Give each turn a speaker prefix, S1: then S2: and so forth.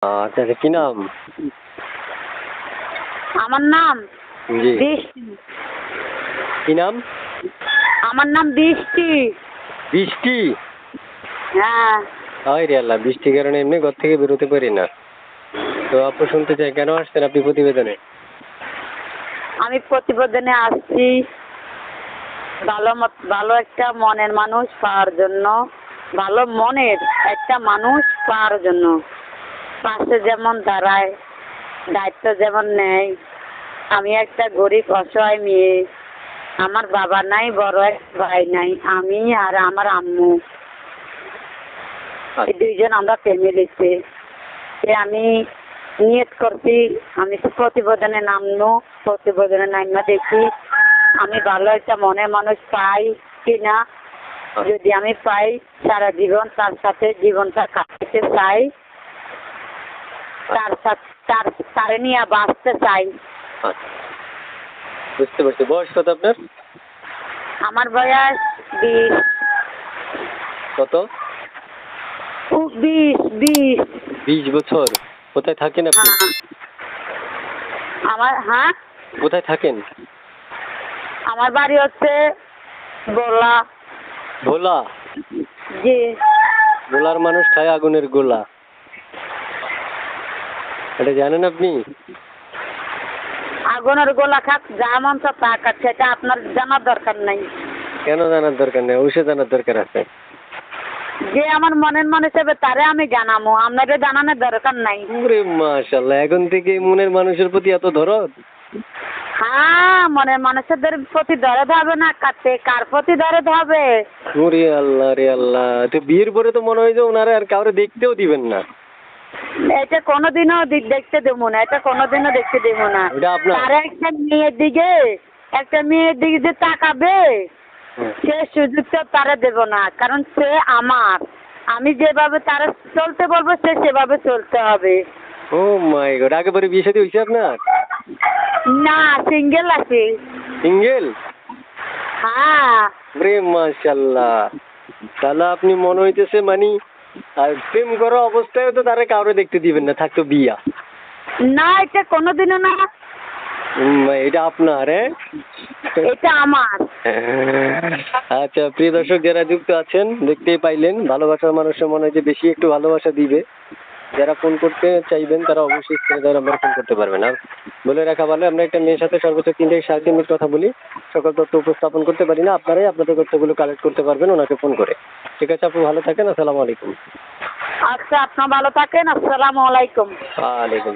S1: আচ্ছা আচ্ছা, কি নাম?
S2: আমার নাম
S1: জি।
S2: বৃষ্টি।
S1: কি নাম?
S2: আমার নাম বৃষ্টি।
S1: বৃষ্টি?
S2: হ্যাঁ।
S1: হায় রে আল্লাহ, বৃষ্টির কারণে এমনি ঘর থেকে বেরোতে পারি না। তো আপু শুনতে চাই, কেন আসছেন আপনি প্রতিবেদনে?
S2: আমি প্রতিবেদনে আসছি ভালো একটা মনের মানুষ পাওয়ার জন্য, ভালো মনের একটা মানুষ পাওয়ার জন্য। পাশে যেমন দাঁড়ায়, দায়িত্ব যেমন নেয়। আমি একটা গরিব অসহায় মেয়ে, আমার বাবা নাই, বড় এক ভাই নাই, আমি আর আমার আম্মু, এই দুইজন আমরা ফ্যামিলিতে। আমি নিয়ত করছি আমি প্রতিবেদনে নামবো, প্রতিবেদনে নামা দেখি আমি ভালো একটা মনের মানুষ পাই কিনা। যদি আমি পাই, সারা জীবন তার সাথে জীবনটা কাটাতে চাই, তার সাথে তারে নিয়ে বাঁচতে চাই।
S1: বুঝতে পারছি। বয়স কত আপনার?
S2: আমার বয়স 20।
S1: কত?
S2: 20।
S1: 20 বছর। কোথায় থাকেন আপনি?
S2: হ্যাঁ,
S1: কোথায় থাকেন?
S2: আমার বাড়ি হচ্ছে ভোলা।
S1: ভোলা?
S2: জি।
S1: ভোলার মানুষ খায় আগুনের গোলা, এটা জানেন আপনি?
S2: আগুনের গোলা খাক, যা মন চায় তা খাক, সেটা আপনার জানার দরকার নাই।
S1: কেন জানার দরকার নেই? অবশ্যই জানার দরকার আছে।
S2: যে আমার মনের মানুষ হবে তারে আমি জানাবো, আপনাদের জানানোর দরকার নাই।
S1: ওরে মাশাআল্লাহ, এখন থেকে মনের মানুষের প্রতি এত দরদ?
S2: হ্যাঁ, মনের মানুষদের প্রতি দরদ হবে না, কার প্রতি দরদ হবে?
S1: ওরে আল্লাহ রে আল্লাহ, তো বিয়ের পরে তো মনে হয় যে ওনারা আর কাউরে দেখতেও দিবেন না।
S2: এটা কোনোদিনও দেখতে দেবো না, এটা কোনোদিনও দেখতে দেবো না।
S1: এটা আপনার?
S2: তারা একটা মেয়ের দিকে যে তাকাবে, সে সুযোগটা তারা দেব না, কারণ সে আমার। আমি যেভাবে তারা চলতে বলবো সে সেভাবে চলতে হবে।
S1: ও মাই গড, আগে পরে বিয়ে শাদী হয়েছে আপনার?
S2: না, সিঙ্গেল আছে।
S1: সিঙ্গেল?
S2: হ্যাঁ।
S1: রে মাশাআল্লাহ, তাহলে আপনি মনে হইতেছে মানে আর প্রেম করা অবস্থায় তো তারা কাউরে দেখতে দিবেন না, থাকতো বিয়া।
S2: না, এটা কোনোদিনও না।
S1: এটা আপনার?
S2: এটা আমার।
S1: আচ্ছা, প্রিয় দর্শক যারা যুক্ত আছেন, দেখতেই পাইলেন ভালোবাসার মানুষের মনে হয় যে বেশি একটু ভালোবাসা দিবে। যারা ফোন করতে চাইবেন তারা অবশ্যই স্ক্রিনে দেওয়া নাম্বারে ফোন করতে পারবেন। আর বলে রাখা ভালো, আমরা একটা মেয়ের সাথে সর্বোচ্চ 3 থেকে 3.5 মিনিট কথা বলি। সকল তথ্য উপস্থাপন করতে পারি না, আপনারাই আপনাদের তথ্যগুলো কালেক্ট করতে পারবেন ওনাকে ফোন করে। ঠিক আছে আপু, ভালো থাকেন। আসসালামু আলাইকুম।
S2: আচ্ছা, আপনার ভালো থাকেন। আসসালামু আলাইকুম।
S1: ওয়ালাইকুম।